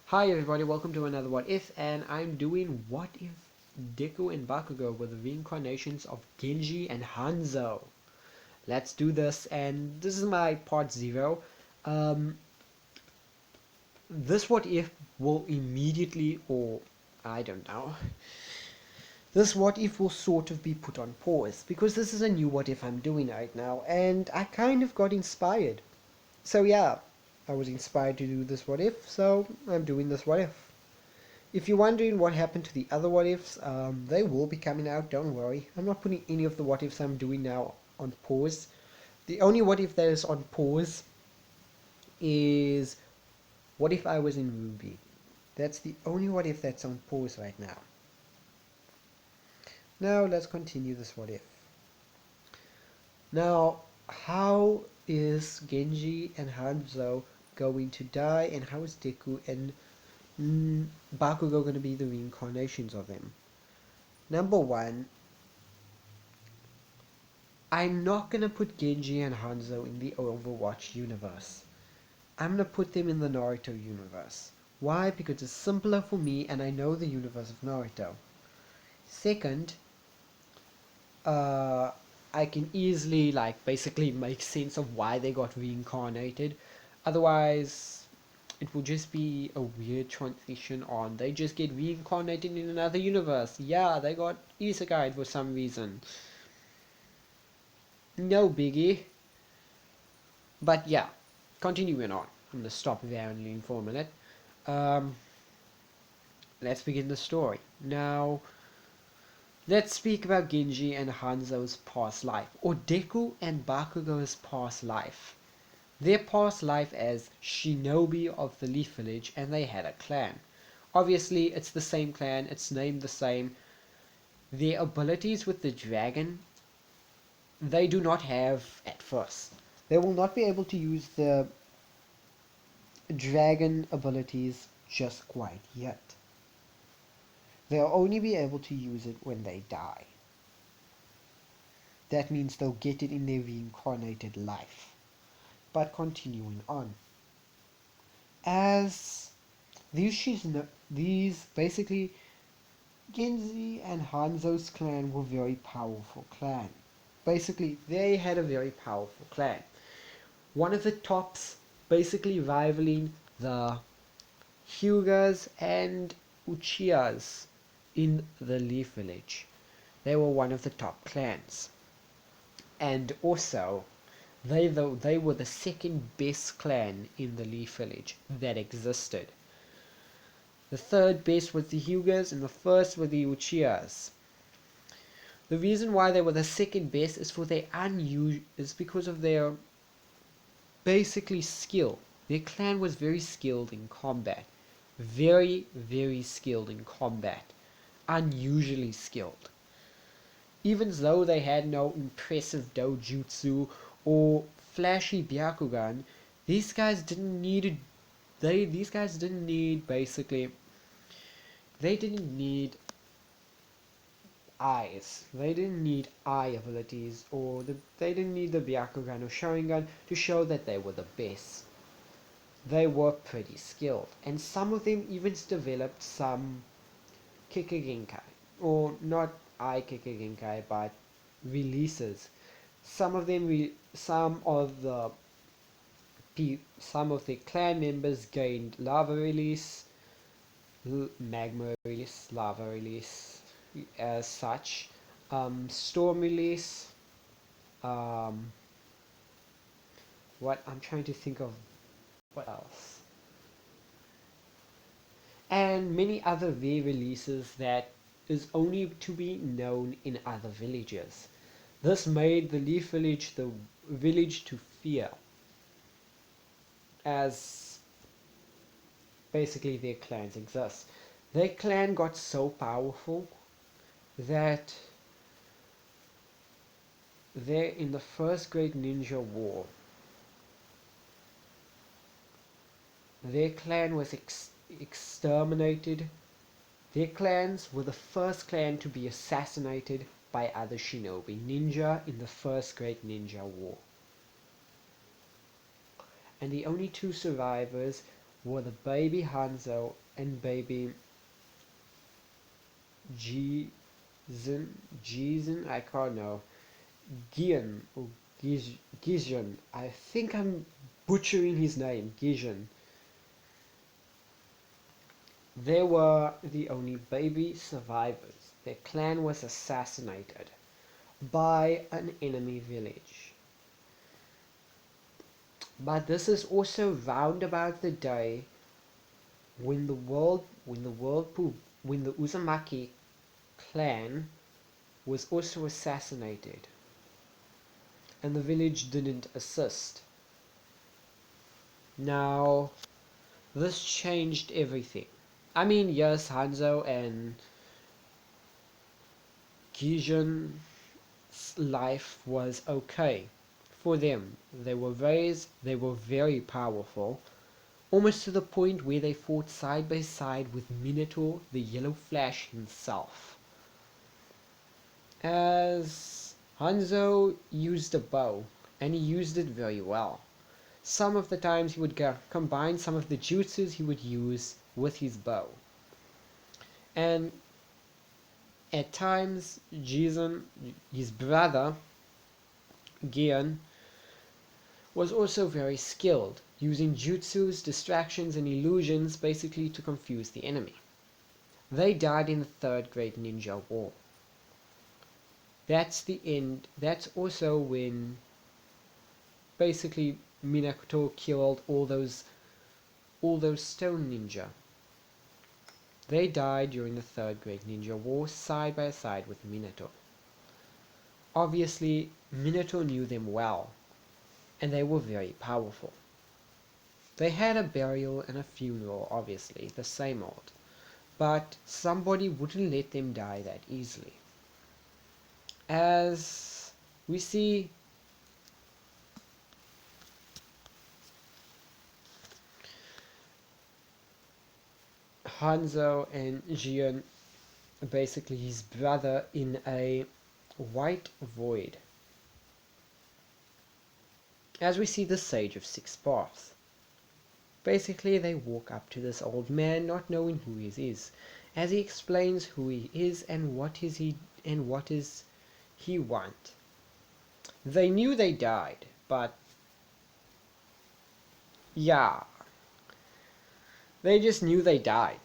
Hi everybody, welcome to another What If, and I'm doing What If Deku and Bakugo were the reincarnations of Genji and Hanzo. Let's do this, and this is my part 0. Um, this What If will immediately, or I don't know, this What If will sort of be put on pause, because this is a new What If I'm doing right now, and I kind of got inspired. So yeah, I was inspired to do this What If, so I'm doing this What If. If you're wondering what happened to the other what ifs, they will be coming out, don't worry. I'm not putting any of the what ifs I'm doing now on pause. The only what if that is on pause is what if I was in Ruby. That's the only what if that's on pause right now. Now let's continue this what if. Now, how is Genji and Hanzo going to die, and how is Deku and Bakugo going to be the reincarnations of them? Number one, I'm not gonna put Genji and Hanzo in the Overwatch universe. I'm gonna put them in the Naruto universe. Why? Because it's simpler for me and I know the universe of Naruto. Second, uh, I can easily basically make sense of why they got reincarnated. Otherwise, it will just be a weird transition on. They just get reincarnated in another universe. Yeah, they got isekai for some reason. No biggie. But yeah, continuing on. I'm gonna stop rambling for a minute. Um, let's begin the story. Now, let's speak about Genji and Hanzo's past life, or Deku and Bakugo's past life. Their past life as shinobi of the Leaf Village, and they had a clan. Obviously, it's the same clan, it's named the same. Their abilities with the dragon, they do not have at first. They will not be able to use the dragon abilities just quite yet. They'll only be able to use it when they die. That means they'll get it in their reincarnated life. But continuing on. As these basically Genji and Hanzo's clan were very powerful clan. Basically, they had a very powerful clan. One of the tops basically rivaling the Hyugas and Uchihas in the Leaf Village. They were one of the top clans. And also, they were the second best clan in the Leaf Village that existed. The third best was the Hyugas, and the first were the Uchihas. The reason why they were the second best is because of their basically skill. Their clan was very skilled in combat. Very, very skilled in combat. Unusually skilled. Even though they had no impressive dojutsu or flashy byakugan, these guys didn't need these guys didn't need basically they didn't need eyes. They didn't need eye abilities they didn't need the byakugan or sharingan to show that they were the best. They were pretty skilled, and some of them even developed some Kikagenkai, or not I Kikagenkai, but releases. Some of the clan members gained lava release, magma release, lava release, as such, storm release. Um, what I'm trying to think of, what else? And many other re-releases that is only to be known in other villages. This made the Leaf Village the village to fear, as basically their clans exist. Their clan got so powerful that they in the first Great Ninja War, their clan was exterminated. Their clans were the first clan to be assassinated by other shinobi ninja in the first Great Ninja War. And the only two survivors were the baby Hanzo and baby Jizun, Jizun, I can't know, Gion, or Gijun, I think I'm butchering his name, Gijun. They were the only baby survivors. Their clan was assassinated by an enemy village. But this is also round about the day when the Uzumaki clan was also assassinated, and the village didn't assist. Now, this changed everything. I mean, yes, Hanzo and Gijun's life was okay for them. They were raised, they were very powerful, almost to the point where they fought side by side with Minato, the Yellow Flash himself. As Hanzo used a bow, and he used it very well. Some of the times he would combine some of the jutsus he would use with his bow. And at times, Jizun, his brother, Gion, was also very skilled, using jutsus, distractions, and illusions basically to confuse the enemy. They died in the Third Great Ninja War. That's the end. That's also when basically Minato killed all those stone ninja. They died during the Third Great Ninja War side by side with Minato. Obviously, Minato knew them well, and they were very powerful. They had a burial and a funeral, obviously, the same old, but somebody wouldn't let them die that easily. As we see, Hanzo and Jian, basically his brother, in a white void. As we see the Sage of Six Paths. Basically, they walk up to this old man, not knowing who he is, as he explains who he is and what is he want. They knew they died, but yeah, they just knew they died.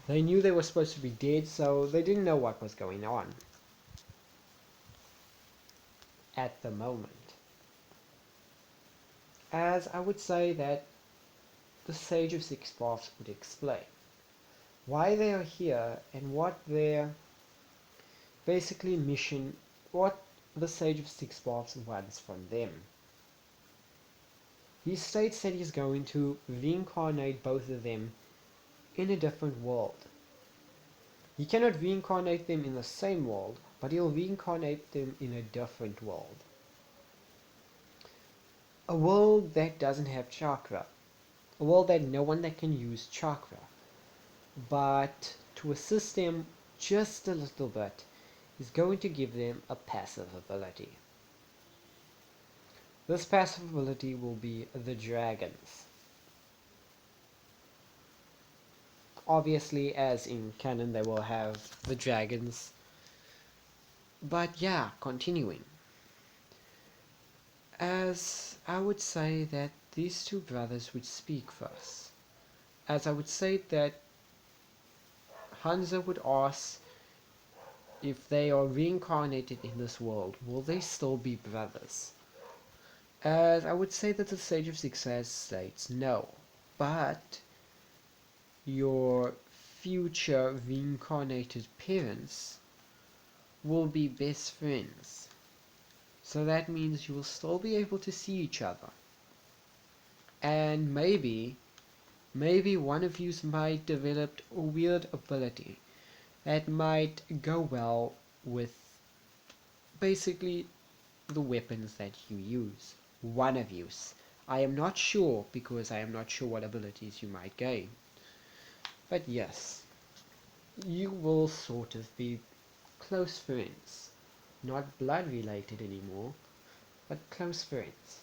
They knew they were supposed to be dead, so they didn't know what was going on at the moment. As I would say that the Sage of Six Paths would explain why they are here and what their basically mission, what the Sage of Six Paths wants from them. He states that he's going to reincarnate both of them in a different world. He cannot reincarnate them in the same world, but he'll reincarnate them in a different world. A world that doesn't have chakra. A world that no one that can use chakra. But to assist them just a little bit, he's going to give them a passive ability. This passive ability will be the dragons. Obviously, as in canon, they will have the dragons. But yeah, continuing. As I would say that these two brothers would speak first. As I would say that Hanzo would ask if they are reincarnated in this world, will they still be brothers? As I would say that the Sage of Success states no, but your future reincarnated parents will be best friends. So that means you will still be able to see each other. And maybe one of you might develop a weird ability that might go well with basically the weapons that you use. One of you. I am not sure, because I am not sure what abilities you might gain. But yes, you will sort of be close friends. Not blood related anymore, but close friends.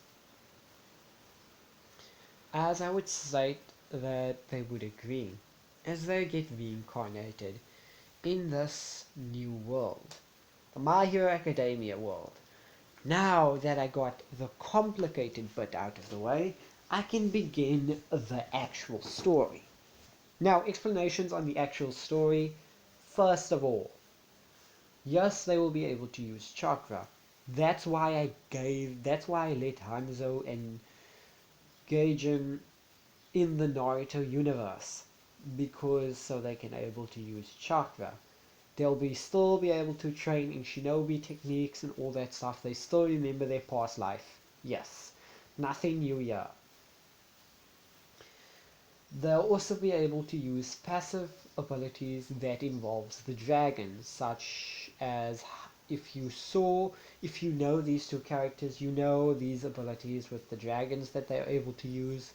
As I would state that they would agree as they get reincarnated in this new world, the My Hero Academia world. Now that I got the complicated bit out of the way, I can begin the actual story. Now, explanations on the actual story. First of all, yes, they will be able to use chakra. That's why I let Hanzo and Gaijin in the Naruto universe, because so they can able to use chakra. They'll still be able to train in shinobi techniques and all that stuff. They still remember their past life. Yes, nothing new here. They'll also be able to use passive abilities that involves the dragon, such as if you know these two characters, you know these abilities with the dragons that they're able to use.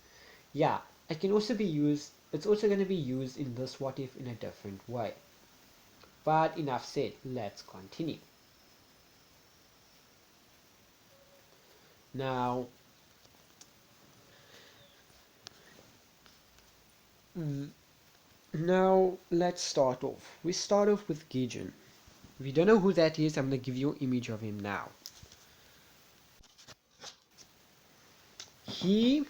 Yeah, it can also be used, it's also going to be used in this what if in a different way. But enough said, let's continue. Now, now let's start off. We start off with Gijin. If you don't know who that is, I'm going to give you an image of him now. He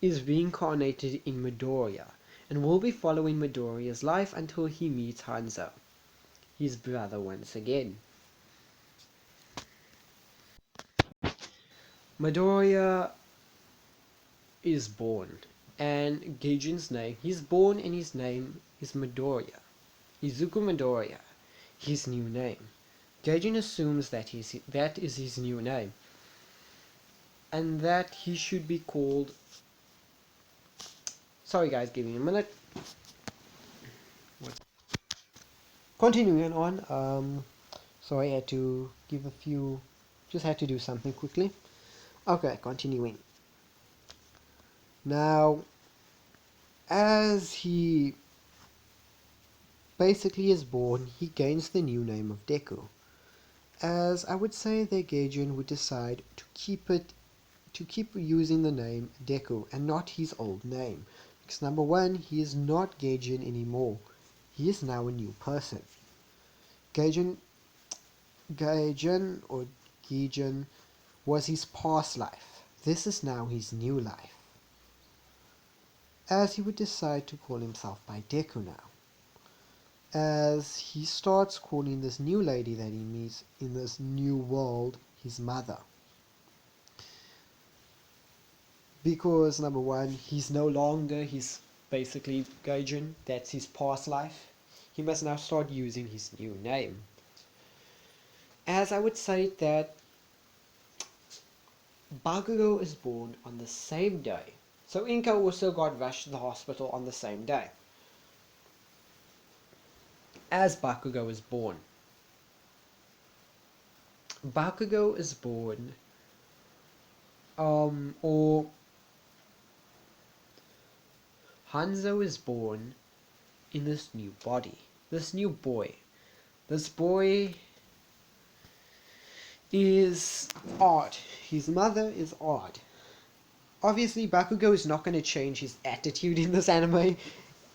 is reincarnated in Midoriya and will be following Midoriya's life until he meets Hanzo, his brother once again. Midoriya is born, and Gaijin's name, he's born and his name is Midoriya. Izuku Midoriya, his new name. Gaijin assumes that is his new name, and that he should be called... Sorry guys, give me a minute. Continuing on, sorry, I had to give a few... Just had to do something quickly. Okay, continuing. Now, as he basically is born, he gains the new name of Deku. As I would say that Gaijin would decide to keep using the name Deku and not his old name. Because number one, he is not Gaijin anymore. He is now a new person. Gaijin or Gaijin was his past life. This is now his new life. As he would decide to call himself by Deku now. As he starts calling this new lady that he meets in this new world his mother. Because number one, he's no longer his basically Gaijin, that's his past life. He must now start using his new name. As I would say that Bakugo is born on the same day. So Inko also got rushed to the hospital on the same day as Bakugo is born. Bakugo is born, or Hanzo is born in this new body, this new boy. This boy is odd. His mother is odd. Obviously, Bakugo is not going to change his attitude in this anime.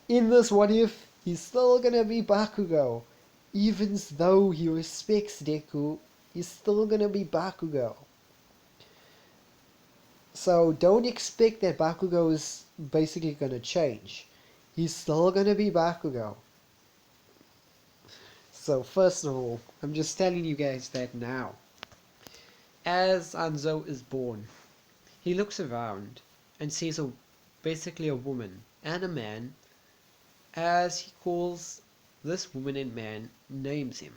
In this what if, he's still going to be Bakugo. Even though he respects Deku, he's still going to be Bakugo. So don't expect that Bakugo is basically going to change. He's still going to be Bakugo. So first of all, I'm just telling you guys that now. As Hanzo is born, he looks around and sees basically a woman and a man, as he calls this woman and man, names him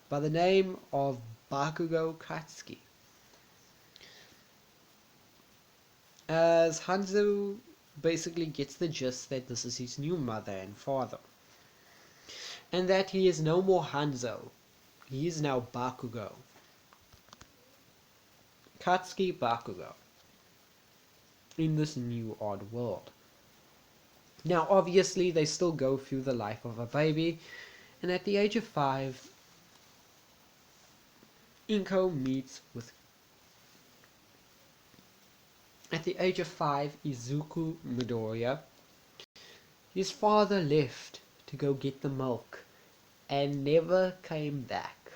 by the name of Bakugo Katsuki. As Hanzo basically gets the gist that this is his new mother and father, and that he is no more Hanzo, he is now Bakugo. Katsuki Bakugo. In this new odd world. Now obviously they still go through the life of a baby, and at the age of 5, Inko meets with At the age of 5, Izuku Midoriya, his father left to go get the milk and never came back.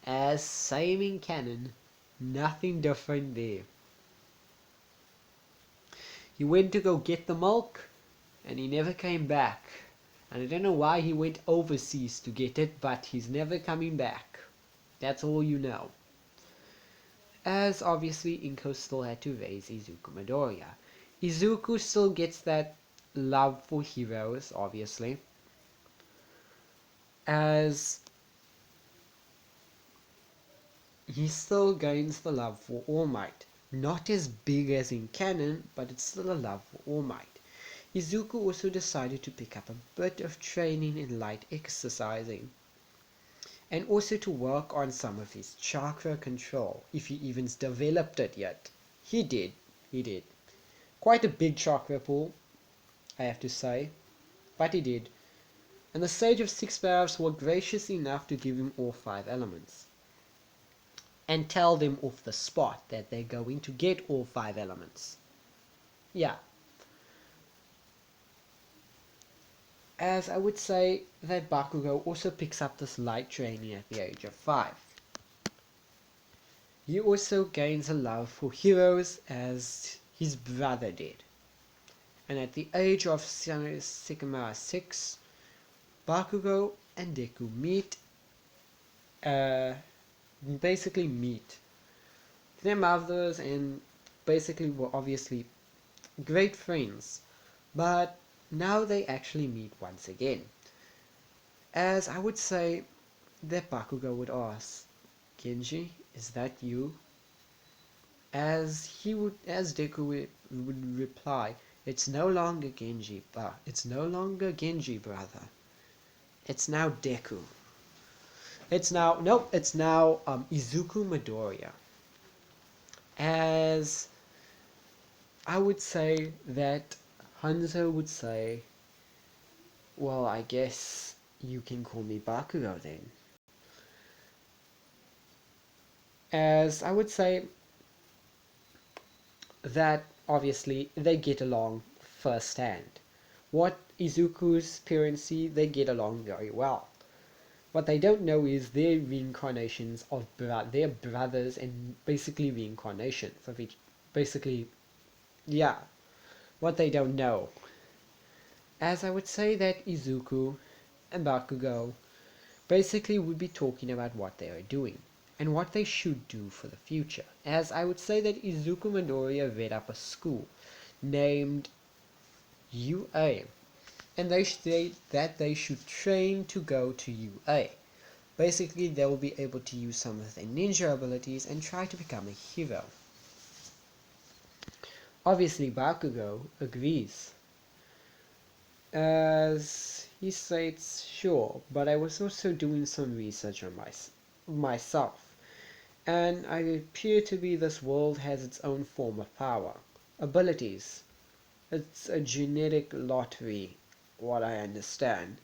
As same in canon, nothing different there. He went to go get the milk and he never came back. And I don't know why he went overseas to get it, but he's never coming back. That's all you know. As obviously Inko still had to raise Izuku Midoriya. Izuku still gets that love for heroes, obviously. As he still gains the love for All Might. Not as big as in canon, but it's still a love for All Might. Izuku also decided to pick up a bit of training in light exercising, and also to work on some of his chakra control, if he even developed it yet. He did. Quite a big chakra pool, I have to say, but he did. And the Sage of Six Paths were gracious enough to give him all 5 elements, and tell them off the spot that they're going to get all 5 elements. Yeah, as I would say that Bakugo also picks up this light training at the age of 5. He also gains a love for heroes as his brother did. And at the age of Sigma 6, Bakugo and Deku uh, meet their mothers and basically were obviously great friends. But now they actually meet once again. As I would say that Bakugo would ask, Genji, is that you? As Deku would reply, it's no longer Genji, brother. It's now Deku. It's now Izuku Midoriya. As I would say that Hanzo would say, well, I guess you can call me Bakugo then. As I would say that obviously they get along firsthand. What Izuku's parents see, they get along very well. What they don't know is their reincarnations of their brothers and basically reincarnations of each. Basically, yeah, what they don't know. As I would say that Izuku and Bakugo basically would be talking about what they are doing and what they should do for the future. As I would say that Izuku Midoriya read up a school named UA, and they state that they should train to go to UA. Basically, they will be able to use some of their ninja abilities and try to become a hero. Obviously, Bakugo agrees, as he states, sure, but I was also doing some research on myself, and I appear to be this world has its own form of power, abilities. It's a genetic lottery, what I understand.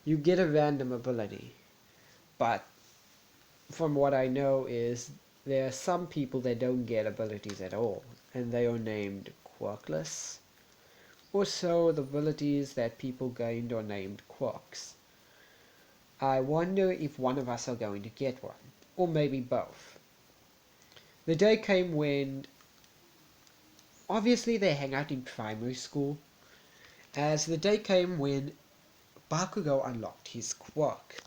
You get a random ability, but from what I know is there are some people that don't get abilities at all, and they are named quirkless. Also, the abilities that people gained are named quirks. I wonder if one of us are going to get one, or maybe both. The day came when obviously they hang out in primary school, as the day came when Bakugo unlocked his quirk.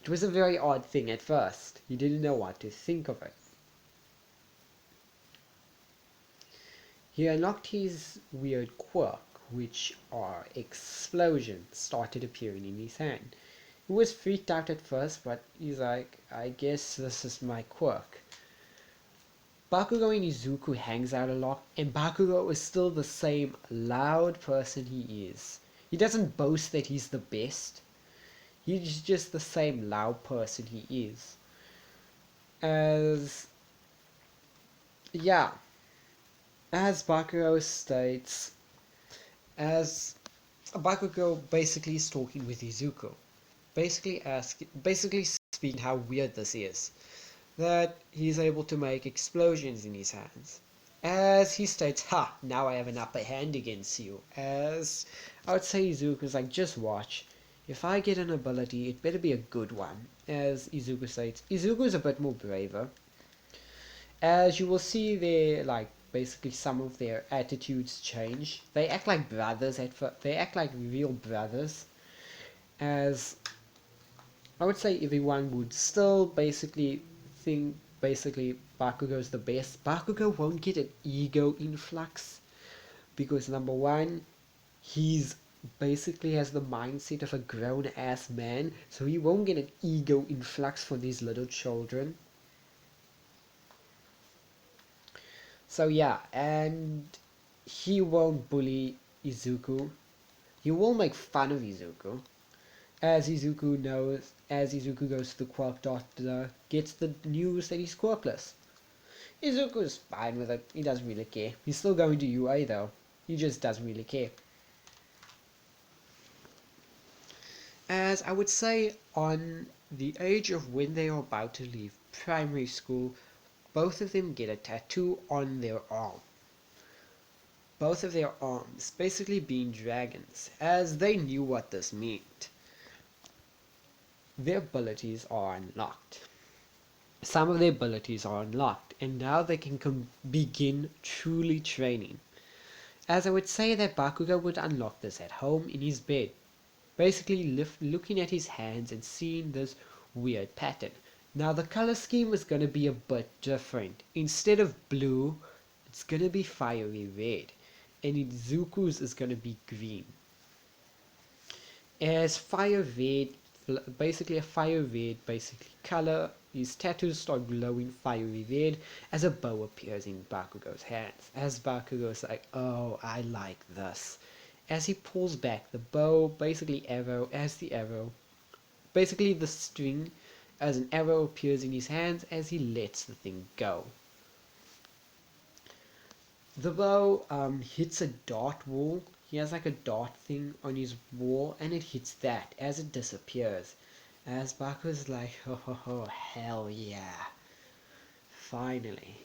It was a very odd thing at first. He didn't know what to think of it. He unlocked his weird quirk, which are explosions started appearing in his hand. He was freaked out at first, but he's like, I guess this is my quirk. Bakugo and Izuku hangs out a lot, and Bakugo is still the same loud person he is. He doesn't boast that he's the best. He's just the same loud person he is. As yeah, as Bakugo states, as Bakugo basically is talking with Izuku, basically speaking how weird this is, that he's able to make explosions in his hands. As he states, ha, now I have an upper hand against you. As I would say Izuku's like, just watch. If I get an ability, it better be a good one. As Izuku states, Izuku's a bit more braver. As you will see their, like, basically some of their attitudes change. They act like brothers at first. They act like real brothers. As I would say everyone would still basically think basically Bakugo's the best. Bakugo won't get an ego influx because number one, he's basically has the mindset of a grown ass man, so he won't get an ego influx for these little children. So yeah, and he won't bully Izuku. He will make fun of Izuku. As Izuku goes to the Quark Doctor, gets the news that he's quirkless. Izuku's fine with it. He doesn't really care. He's still going to UA though. He just doesn't really care. As I would say, on the age of when they are about to leave primary school, both of them get a tattoo on their arm. Both of their arms basically being dragons, as they knew what this meant. Their abilities are unlocked. Some of their abilities are unlocked, and now they can begin truly training. As I would say that Bakugo would unlock this at home in his bed, basically looking at his hands and seeing this weird pattern. Now the color scheme is going to be a bit different. Instead of blue, it's going to be fiery red, and Izuku's is going to be green. As fire red, basically a fire red basically color, his tattoos start glowing fiery red as a bow appears in Bakugo's hands. As Bakugo's like, oh, I like this. As he pulls back the bow, basically the arrow, basically the string, as an arrow appears in his hands as he lets the thing go. The bow hits a dart wall. He has like a dart thing on his wall, and it hits that as it disappears. As Baku's like, oh, hell yeah. Finally.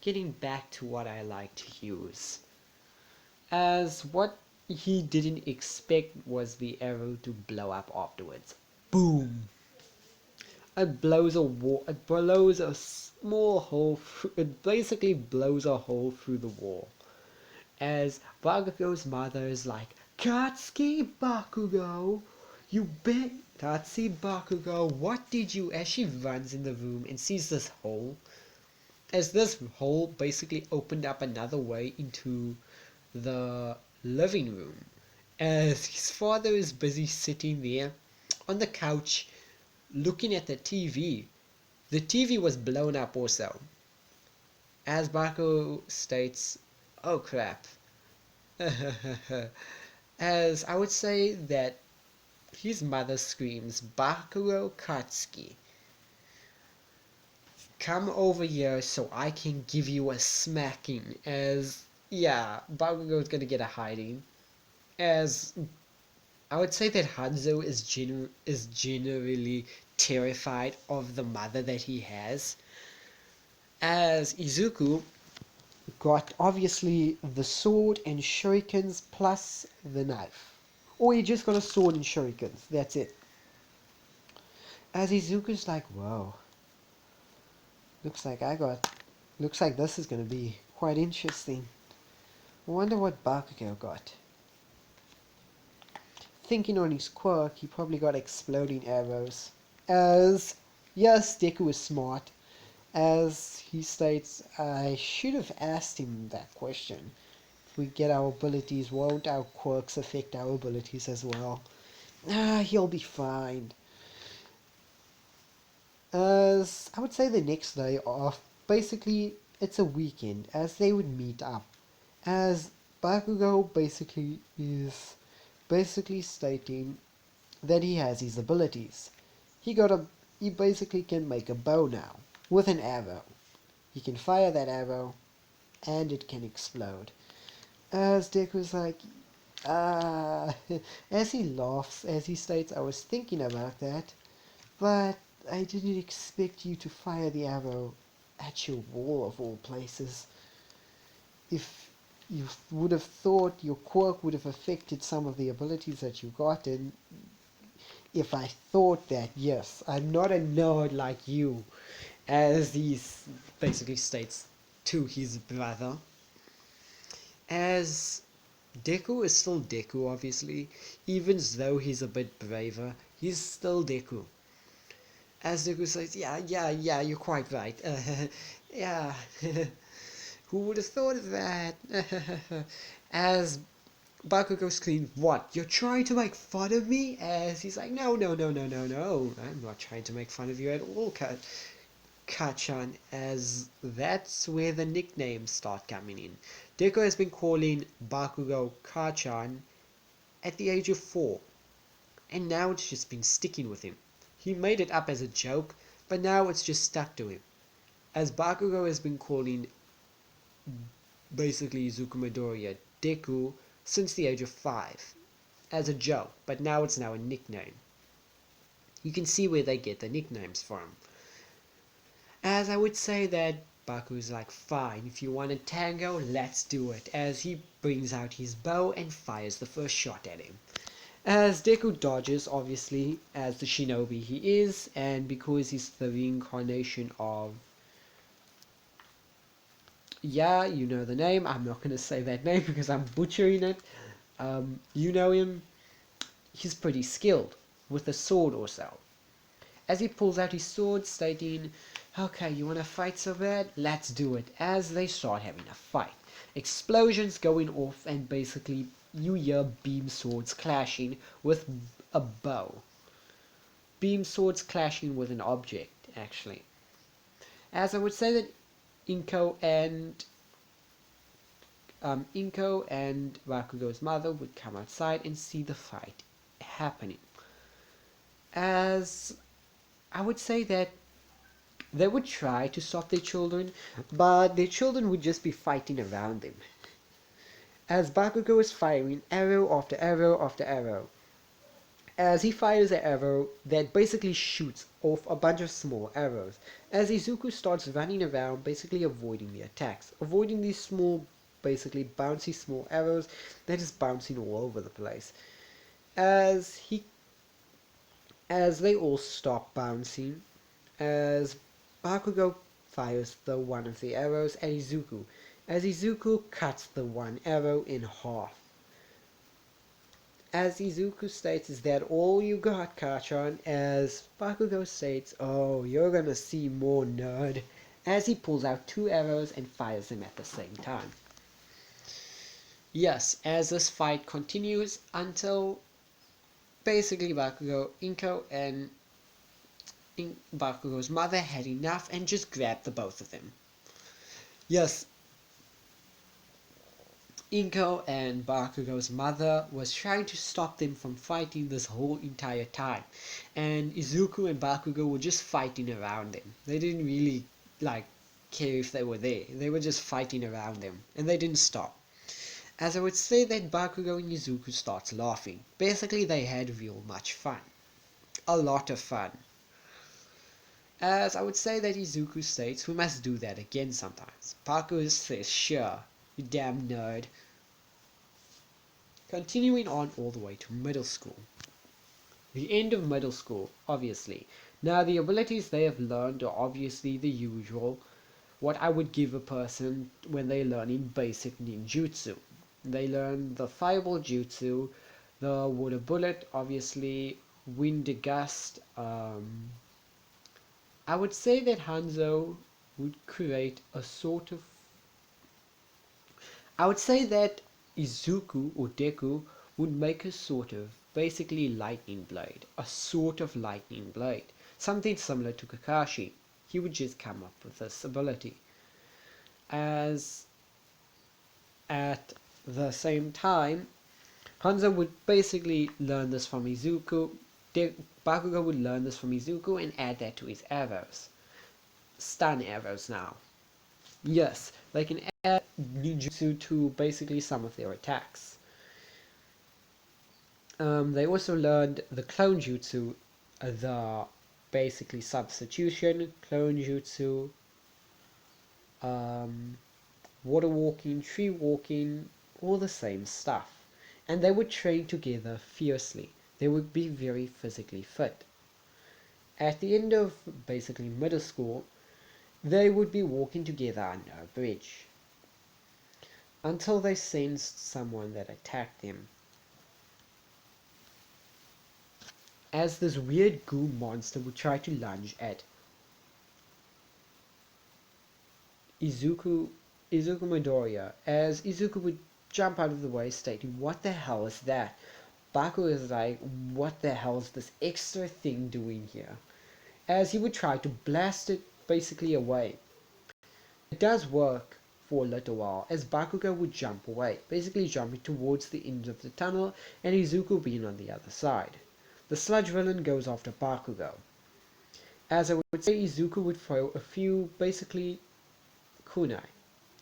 Getting back to what I like to use. As what he didn't expect was the arrow to blow up afterwards. Boom! It blows it blows a small hole, it basically blows a hole through the wall. As Bakugo's mother is like, Katsuki Bakugo, you bet, Katsuki Bakugo, what did you, as she runs in the room and sees this hole, as this hole basically opened up another way into the living room, as his father is busy sitting there on the couch looking at the TV. The TV was blown up also. As Bakugo states, oh crap. As I would say that his mother screams, Bakugo Katsuki, come over here so I can give you a smacking. As, yeah, Bakugo's gonna get a hiding. As I would say that Hanzo is generally terrified of the mother that he has. As Izuku got obviously the sword and shurikens plus the knife. Or he just got a sword and shurikens, that's it. As Izuku's like, whoa, looks like this is gonna be quite interesting. I wonder what Bakugo got. Thinking on his quirk, he probably got exploding arrows. As, yes, Deku is smart. As he states, I should have asked him that question. If we get our abilities, won't our quirks affect our abilities as well? He'll be fine. As I would say the next day off, basically it's a weekend, as they would meet up. As Bakugo basically is basically stating that he has his abilities. He basically can make a bow now with an arrow. He can fire that arrow and it can explode. As Deku's like, as he laughs, as he states, I was thinking about that, but I didn't expect you to fire the arrow at your wall of all places. if you would have thought your quirk would have affected some of the abilities that you got, and if I thought that, yes, I'm not a nerd like you, as he basically states to his brother. As Deku is still Deku, obviously, even though he's a bit braver, he's still Deku. As Deku says, yeah, you're quite right. Yeah, who would have thought of that? As Bakugo screams, what? You're trying to make fun of me? As he's like, no. I'm not trying to make fun of you at all, Kachan, as that's where the nicknames start coming in. Deku has been calling Bakugo Kachan at the age of 4, and now it's just been sticking with him. He made it up as a joke, but now it's just stuck to him. As Bakugo has been calling basically Izuku Midoriya Deku since the age of 5, as a joke, but now it's now a nickname. You can see where they get the nicknames from. As I would say that Baku's like, fine, if you want a tango, let's do it, as he brings out his bow and fires the first shot at him. As Deku dodges, obviously, as the shinobi he is, and because he's the reincarnation of... Yeah, you know the name, I'm not going to say that name because I'm butchering it. You know him, he's pretty skilled with a sword or so. As he pulls out his sword, stating, okay, you want to fight so bad? Let's do it. As they start having a fight. Explosions going off, and basically you hear beam swords clashing with a bow. Beam swords clashing with an object, actually. As I would say that Inko and Bakugo's mother would come outside and see the fight happening. As I would say that they would try to stop their children, but their children would just be fighting around them. As Bakugo is firing arrow after arrow after arrow. As he fires an arrow that basically shoots off a bunch of small arrows. As Izuku starts running around, basically avoiding the attacks. Avoiding these small, basically bouncy small arrows that is bouncing all over the place. As they all stop bouncing, as Bakugo fires the one of the arrows at Izuku, as Izuku cuts the one arrow in half. As Izuku states, is that all you got, Kachan? As Bakugo states, oh, you're gonna see more, nerd, as he pulls out 2 arrows and fires them at the same time. Yes, as this fight continues until basically Inko and Bakugo's mother had enough and just grabbed the both of them. Yes, Inko and Bakugo's mother was trying to stop them from fighting this whole entire time, and Izuku and Bakugo were just fighting around them. They didn't really care if they were there. They were just fighting around them, and they didn't stop. As I would say that Bakugo and Izuku starts laughing. Basically, they had real much fun. A lot of fun. As I would say that Izuku states, we must do that again sometimes. Bakugo says, sure, you damn nerd. Continuing on all the way to middle school. The end of middle school, obviously. Now the abilities they have learned are obviously the usual, what I would give a person when they learn in basic ninjutsu. They learn the fireball jutsu, the water bullet, obviously, wind gust. I would say that Hanzo would create a sort of... I would say that Izuku or Deku would make a sort of basically lightning blade. A sort of lightning blade. Something similar to Kakashi. He would just come up with this ability. As at the same time, Hanzo would basically learn this from Izuku. Bakugo would learn this from Izuku and add that to his arrows. Stun arrows now. Yes, they can add ninjutsu to basically some of their attacks. They also learned the clone jutsu, the basically substitution, clone jutsu, water walking, tree walking, all the same stuff. And they would train together fiercely. They would be very physically fit. At the end of basically middle school, they would be walking together under a bridge until they sensed someone that attacked them. As this weird goo monster would try to lunge at Izuku Midoriya, as Izuku would jump out of the way stating, "What the hell is that?" Baku is like, "What the hell is this extra thing doing here?" As he would try to blast it basically away. It does work for a little while, as Bakugo would jump away, basically jumping towards the end of the tunnel and Izuku being on the other side. The sludge villain goes after Bakugo. As I would say, Izuku would throw a few basically kunai,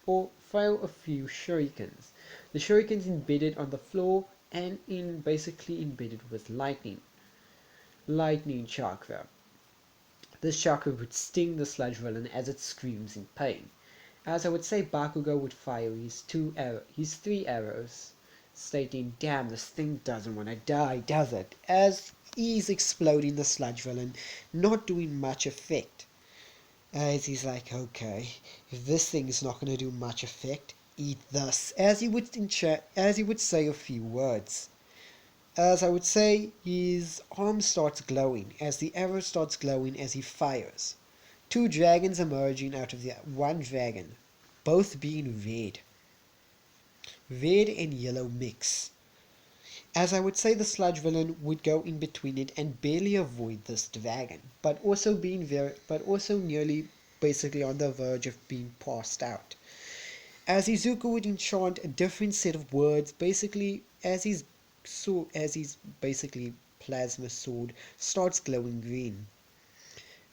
or throw a few shurikens. The shurikens embedded on the floor and basically embedded with lightning chakra. This chakra would sting the sludge villain as it screams in pain. As I would say, Bakugo would fire his 3 arrows, stating, "Damn, this thing doesn't want to die, does it?" As he's exploding the sludge villain, not doing much effect. As he's like, "Okay, if this thing is not going to do much effect, eat this." As he would say a few words. As I would say, his arm starts glowing as the arrow starts glowing as he fires. 2 dragons emerging out of the one dragon, both being red and yellow mix. As I would say, the sludge villain would go in between it and barely avoid this dragon, but also nearly basically on the verge of being passed out. As Izuku would enchant a different set of words, basically as his basically plasma sword starts glowing green.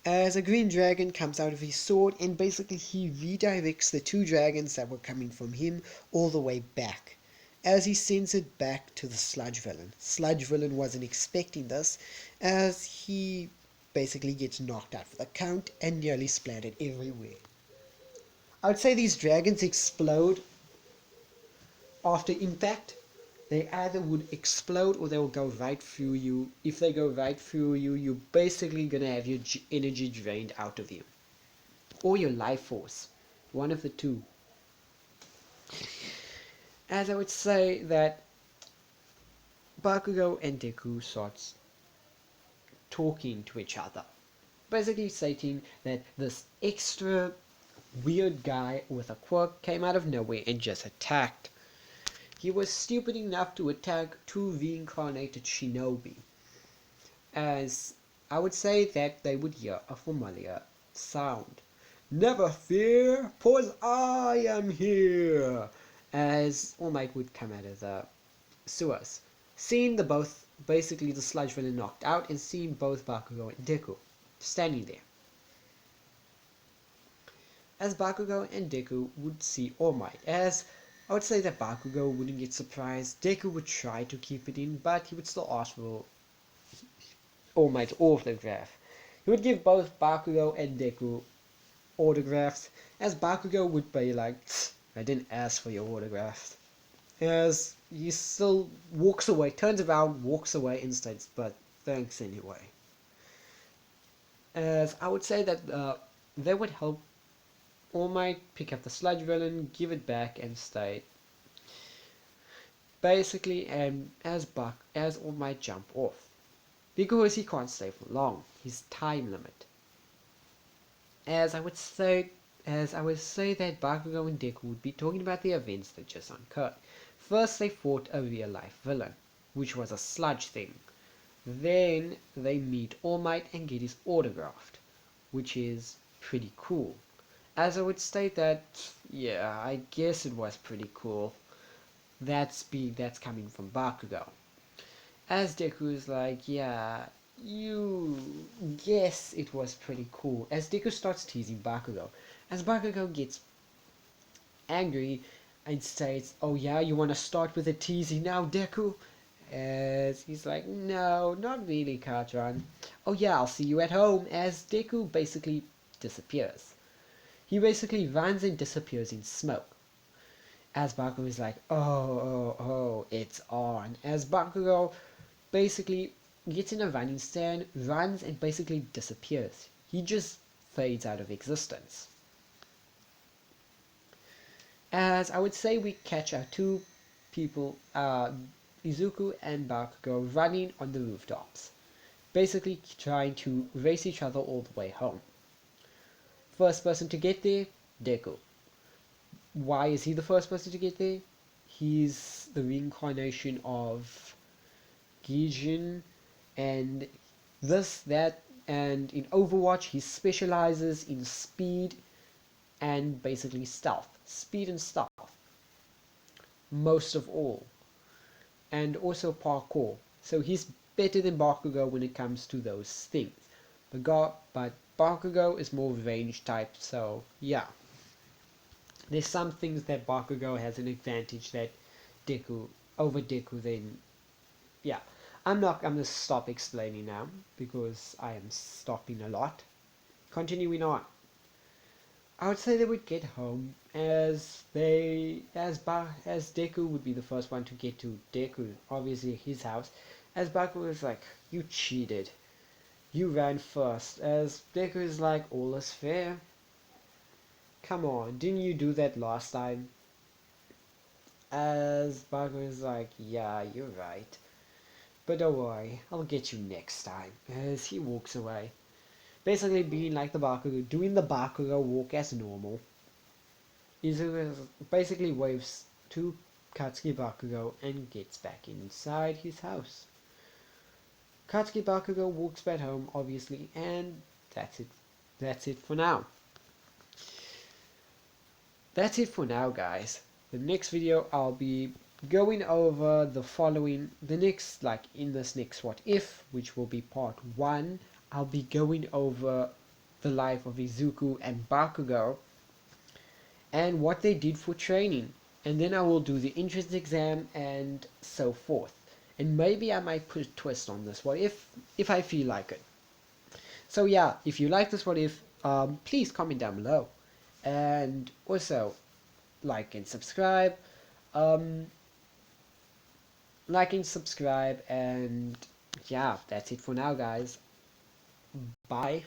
As a green dragon comes out of his sword and basically he redirects the 2 dragons that were coming from him all the way back. As he sends it back to the sludge villain. Sludge villain wasn't expecting this, as he basically gets knocked out for the count and nearly splattered everywhere. I would say these dragons explode after impact. They either would explode or they will go right through you. If they go right through you, you're basically going to have your energy drained out of you. Or your life force. One of the two. As I would say that Bakugo and Deku starts talking to each other. Basically stating that this extra weird guy with a quirk came out of nowhere and just attacked. He was stupid enough to attack 2 reincarnated shinobi. As I would say that they would hear a familiar sound. "Never fear, for I am here," as All Might would come out of the sewers. Seeing basically the sludge villain knocked out and seeing both Bakugo and Deku standing there. As Bakugo and Deku would see All Might, as I would say that Bakugo wouldn't get surprised, Deku would try to keep it in, but he would still ask for All Might's autograph. He would give both Bakugo and Deku autographs, as Bakugo would be like, "I didn't ask for your autograph." As he still walks away, turns around, walks away and states, "But thanks anyway." As I would say that they would help All Might pick up the sludge villain, give it back, and state basically, and as All Might jump off, because he can't stay for long. His time limit. As I would say that Bakugo and Deku would be talking about the events that just occurred. First, they fought a real-life villain, which was a sludge thing. Then they meet All Might and get his autographed, which is pretty cool. As I would state that, yeah, I guess it was pretty cool. That's coming from Bakugo. As Deku is like, "Yeah, you guess it was pretty cool." As Deku starts teasing Bakugo. As Bakugo gets angry and states, "Oh yeah, you want to start with the teasing now, Deku?" As he's like, "No, not really, Katran." "Oh yeah, I'll see you at home." As Deku basically disappears. He basically runs and disappears in smoke. As Bakugo is like, it's on. As Bakugo basically gets in a running stand, runs, and basically disappears. He just fades out of existence. As I would say, we catch our two people, Izuku and Bakugo, running on the rooftops, basically trying to race each other all the way home. First person to get there, Deku. Why is he the first person to get there? He's the reincarnation of Gijin, and and in Overwatch he specializes in speed and basically stealth. Speed and stealth, most of all. And also parkour. So he's better than Bakugo when it comes to those things. But Bakugo is more range type, so yeah. There's some things that Bakugo has an advantage that Deku over Deku then yeah. I'm gonna stop explaining now because I am stopping a lot. Continuing on. I would say they would get home as Deku would be the first one to get to Deku, obviously his house, as Baku was like, you cheated. You ran first, as Deku is like, all is fair. Come on, didn't you do that last time? As Baku is like, yeah, you're right. But don't worry, I'll get you next time. As he walks away. Basically being like the Bakugo, doing the Bakugo walk as normal. Izuku basically waves to Katsuki Bakugo and gets back inside his house. Katsuki Bakugo walks back home, obviously, and that's it. That's it for now. That's it for now, guys. The next video I'll be going over in this next what if, which will be part 1, I'll be going over the life of Izuku and Bakugo and what they did for training. And then I will do the entrance exam and so forth. And maybe I might put a twist on this what if I feel like it. So yeah, if you like this what if, please comment down below. And also, like and subscribe. Um, like and subscribe, and yeah, that's it for now, guys. Bye.